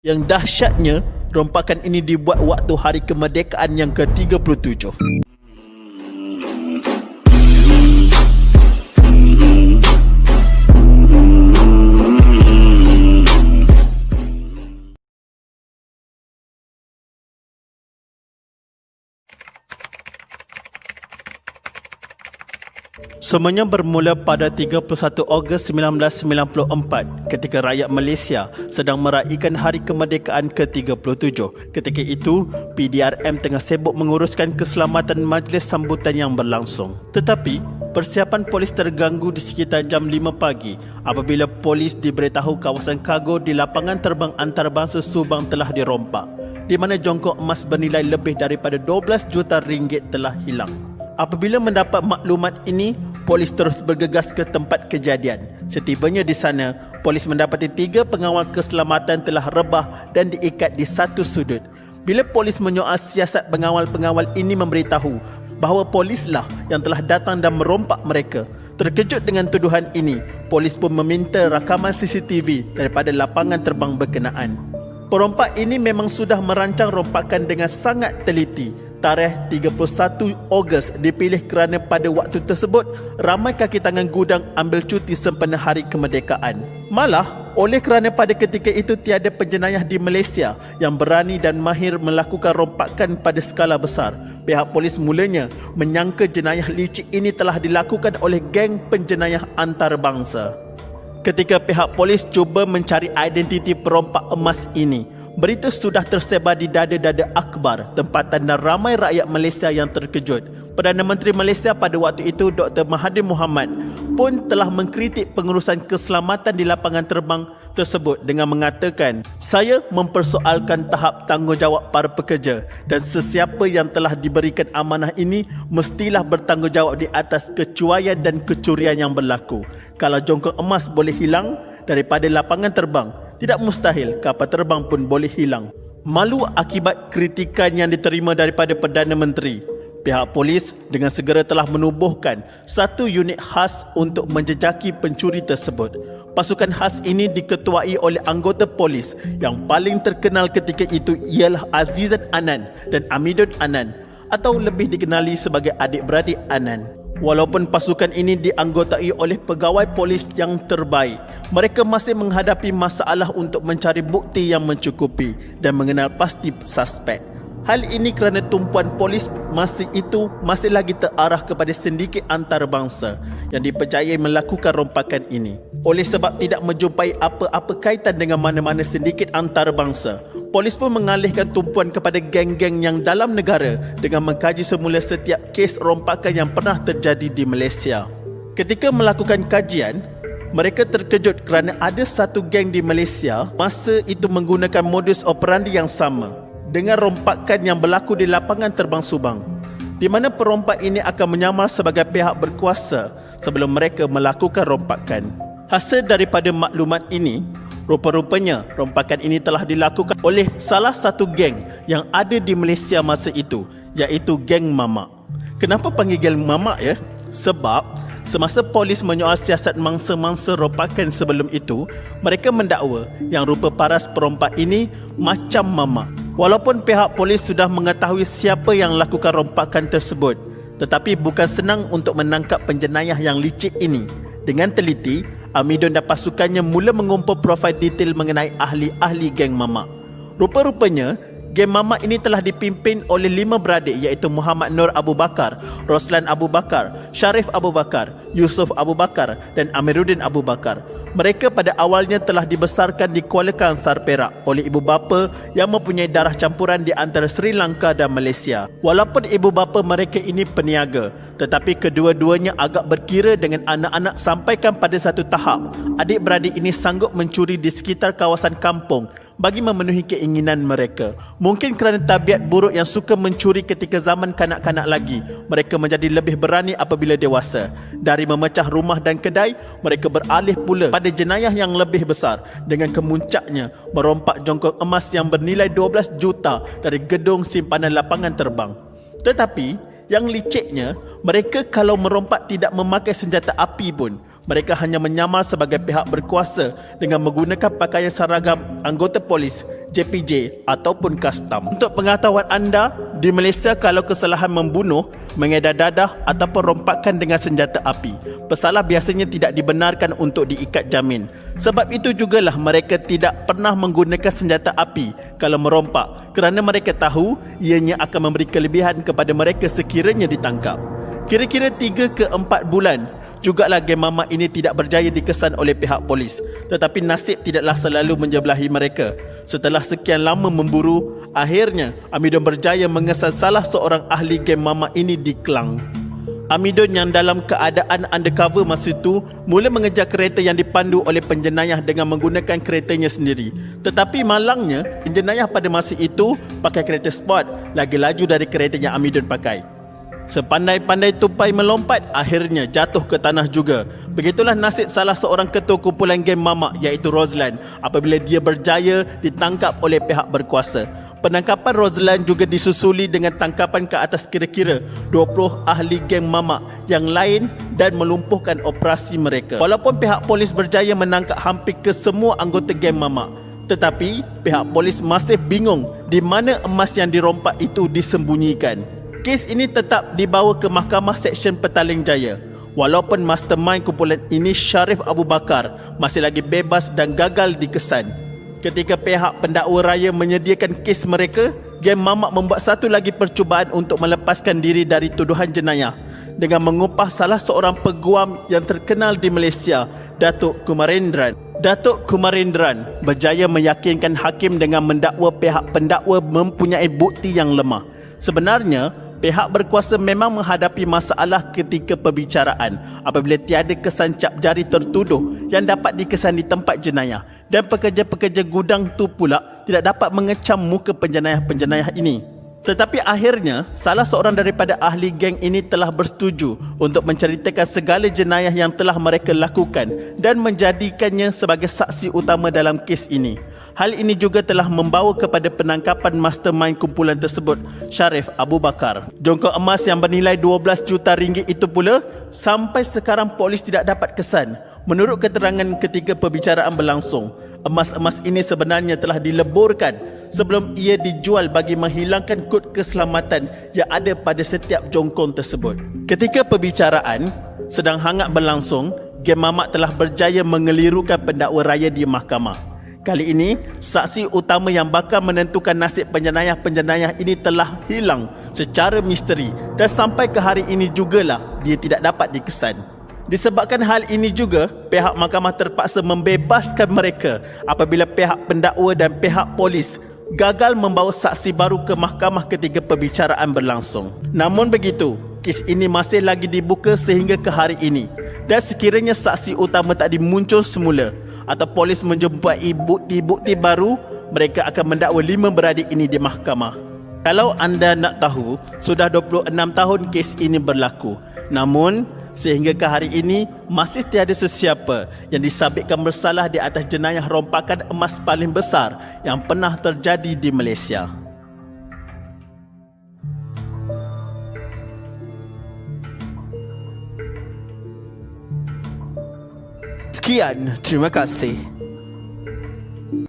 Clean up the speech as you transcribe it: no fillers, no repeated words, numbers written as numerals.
Yang dahsyatnya, rompakan ini dibuat waktu hari kemerdekaan yang ke-37. Semuanya bermula pada 31 Ogos 1994 ketika rakyat Malaysia sedang meraihkan hari kemerdekaan ke-37. Ketika itu, PDRM tengah sibuk menguruskan keselamatan majlis sambutan yang berlangsung. Tetapi, persiapan polis terganggu di sekitar jam 5 pagi apabila polis diberitahu kawasan kargo di lapangan terbang antarabangsa Subang telah dirompak, di mana jongkok emas bernilai lebih daripada 12 juta ringgit telah hilang. Apabila mendapat maklumat ini, polis terus bergegas ke tempat kejadian. Setibanya di sana, polis mendapati 3 pengawal keselamatan telah rebah dan diikat di satu sudut. Bila polis menyoal siasat pengawal-pengawal ini memberitahu bahawa polislah yang telah datang dan merompak mereka. Terkejut dengan tuduhan ini, polis pun meminta rakaman CCTV daripada lapangan terbang berkenaan. Perompak ini memang sudah merancang rompakan dengan sangat teliti. Tarikh 31 Ogos dipilih kerana pada waktu tersebut ramai kaki tangan gudang ambil cuti sempena hari kemerdekaan. Malah, oleh kerana pada ketika itu tiada penjenayah di Malaysia yang berani dan mahir melakukan rompakan pada skala besar, pihak polis mulanya menyangka jenayah licik ini telah dilakukan oleh geng penjenayah antarabangsa. Ketika pihak polis cuba mencari identiti perompak emas ini, berita sudah tersebar di dada-dada akhbar tempatan dan ramai rakyat Malaysia yang terkejut. Perdana Menteri Malaysia pada waktu itu, Dr. Mahathir Mohamad, pun telah mengkritik pengurusan keselamatan di lapangan terbang tersebut dengan mengatakan, "Saya mempersoalkan tahap tanggungjawab para pekerja dan sesiapa yang telah diberikan amanah ini mestilah bertanggungjawab di atas kecuaian dan kecurian yang berlaku. Kalau jongkok emas boleh hilang daripada lapangan terbang, tidak mustahil kapal terbang pun boleh hilang." Malu akibat kritikan yang diterima daripada Perdana Menteri, pihak polis dengan segera telah menubuhkan satu unit khas untuk menjejaki pencuri tersebut. Pasukan khas ini diketuai oleh anggota polis yang paling terkenal ketika itu ialah Azizan Anan dan Amidun Anan, atau lebih dikenali sebagai adik-beradik Anan. Walaupun pasukan ini dianggotai oleh pegawai polis yang terbaik, mereka masih menghadapi masalah untuk mencari bukti yang mencukupi dan mengenal pasti suspek. Hal ini kerana tumpuan polis masih lagi terarah kepada sindiket antarabangsa yang dipercayai melakukan rompakan ini. Oleh sebab tidak menjumpai apa-apa kaitan dengan mana-mana sindiket antarabangsa, polis pun mengalihkan tumpuan kepada geng-geng yang dalam negara dengan mengkaji semula setiap kes rompakan yang pernah terjadi di Malaysia. Ketika melakukan kajian, mereka terkejut kerana ada satu geng di Malaysia masa itu menggunakan modus operandi yang sama dengan rompakan yang berlaku di lapangan terbang Subang, di mana perompak ini akan menyamar sebagai pihak berkuasa sebelum mereka melakukan rompakan. Hasil daripada maklumat ini, rupa-rupanya rompakan ini telah dilakukan oleh salah satu geng yang ada di Malaysia masa itu, iaitu geng Mamak. Kenapa panggil geng Mamak ya? Sebab semasa polis menyoal siasat mangsa-mangsa rompakan sebelum itu, mereka mendakwa yang rupa paras perompak ini macam Mamak. Walaupun pihak polis sudah mengetahui siapa yang lakukan rompakan tersebut, tetapi bukan senang untuk menangkap penjenayah yang licik ini. Dengan teliti, Amidun dan pasukannya mula mengumpul profil detail mengenai ahli-ahli geng Mamak. Rupa-rupanya, geng Mamak ini telah dipimpin oleh 5 beradik, iaitu Muhammad Nur Abu Bakar, Roslan Abu Bakar, Sharif Abu Bakar, Yusuf Abu Bakar dan Amiruddin Abu Bakar. Mereka pada awalnya telah dibesarkan di Kuala Kangsar, Perak oleh ibu bapa yang mempunyai darah campuran di antara Sri Lanka dan Malaysia. Walaupun ibu bapa mereka ini peniaga, tetapi kedua-duanya agak berkira dengan anak-anak sampaikan pada satu tahap adik-beradik ini sanggup mencuri di sekitar kawasan kampung bagi memenuhi keinginan mereka. Mungkin kerana tabiat buruk yang suka mencuri ketika zaman kanak-kanak lagi, mereka menjadi lebih berani apabila dewasa. Dari memecah rumah dan kedai, mereka beralih pula pada jenayah yang lebih besar dengan kemuncaknya merompak jongkok emas yang bernilai 12 juta dari gedung simpanan lapangan terbang. Tetapi yang liciknya, mereka kalau merompak tidak memakai senjata api pun. Mereka hanya menyamar sebagai pihak berkuasa dengan menggunakan pakaian seragam anggota polis, JPJ ataupun custom. Untuk pengetahuan anda, di Malaysia kalau kesalahan membunuh, mengedar dadah ataupun rompakan dengan senjata api, pesalah biasanya tidak dibenarkan untuk diikat jamin. Sebab itu jugalah mereka tidak pernah menggunakan senjata api kalau merompak, kerana mereka tahu ianya akan memberi kelebihan kepada mereka sekiranya ditangkap. Kira-kira 3 ke 4 bulan jugalah geng mamak ini tidak berjaya dikesan oleh pihak polis. Tetapi nasib tidaklah selalu menjebelahi mereka. Setelah sekian lama memburu, akhirnya Amidon berjaya mengesan salah seorang ahli geng mamak ini di Klang. Amidon yang dalam keadaan undercover masa itu mula mengejar kereta yang dipandu oleh penjenayah dengan menggunakan keretanya sendiri. Tetapi malangnya, penjenayah pada masa itu pakai kereta sport lagi laju dari kereta yang Amidon pakai. Sepandai-pandai tupai melompat, akhirnya jatuh ke tanah juga. Begitulah nasib salah seorang ketua kumpulan geng mamak, iaitu Roslan, apabila dia berjaya ditangkap oleh pihak berkuasa. Penangkapan Roslan juga disusuli dengan tangkapan ke atas kira-kira 20 ahli geng mamak yang lain dan melumpuhkan operasi mereka. Walaupun pihak polis berjaya menangkap hampir kesemua anggota geng mamak, tetapi pihak polis masih bingung di mana emas yang dirompak itu disembunyikan. Kes ini tetap dibawa ke Mahkamah Seksyen Petaling Jaya. Walaupun mastermind kumpulan ini, Sharif Abu Bakar, masih lagi bebas dan gagal dikesan. Ketika pihak pendakwa raya menyediakan kes mereka, geng mamak membuat satu lagi percubaan untuk melepaskan diri dari tuduhan jenayah dengan mengupah salah seorang peguam yang terkenal di Malaysia, Datuk Kumarendran. Datuk Kumarendran berjaya meyakinkan hakim dengan mendakwa pihak pendakwa mempunyai bukti yang lemah. Sebenarnya, pihak berkuasa memang menghadapi masalah ketika perbicaraan apabila tiada kesan cap jari tertuduh yang dapat dikesan di tempat jenayah, dan pekerja-pekerja gudang tu pula tidak dapat mengecam muka penjenayah-penjenayah ini. Tetapi akhirnya, salah seorang daripada ahli geng ini telah bersetuju untuk menceritakan segala jenayah yang telah mereka lakukan dan menjadikannya sebagai saksi utama dalam kes ini. Hal ini juga telah membawa kepada penangkapan mastermind kumpulan tersebut, Sharif Abu Bakar. Jongkok emas yang bernilai 12 juta ringgit itu pula sampai sekarang polis tidak dapat kesan. Menurut keterangan ketika perbicaraan berlangsung, emas-emas ini sebenarnya telah dileburkan sebelum ia dijual bagi menghilangkan kod keselamatan yang ada pada setiap jongkong tersebut. Ketika perbicaraan sedang hangat berlangsung, geng mamak telah berjaya mengelirukan pendakwa raya di mahkamah. Kali ini, saksi utama yang bakal menentukan nasib penjenayah-penjenayah ini telah hilang secara misteri dan sampai ke hari ini jugalah dia tidak dapat dikesan. Disebabkan hal ini juga, pihak mahkamah terpaksa membebaskan mereka apabila pihak pendakwa dan pihak polis gagal membawa saksi baru ke mahkamah ketika perbicaraan berlangsung. Namun begitu, kes ini masih lagi dibuka sehingga ke hari ini, dan sekiranya saksi utama tak dimuncul semula atau polis menjumpai bukti-bukti baru, mereka akan mendakwa 5 beradik ini di mahkamah. Kalau anda nak tahu, sudah 26 tahun kes ini berlaku. Namun, sehingga ke hari ini, masih tiada sesiapa yang disabitkan bersalah di atas jenayah rompakan emas paling besar yang pernah terjadi di Malaysia. Sekian, terima kasih.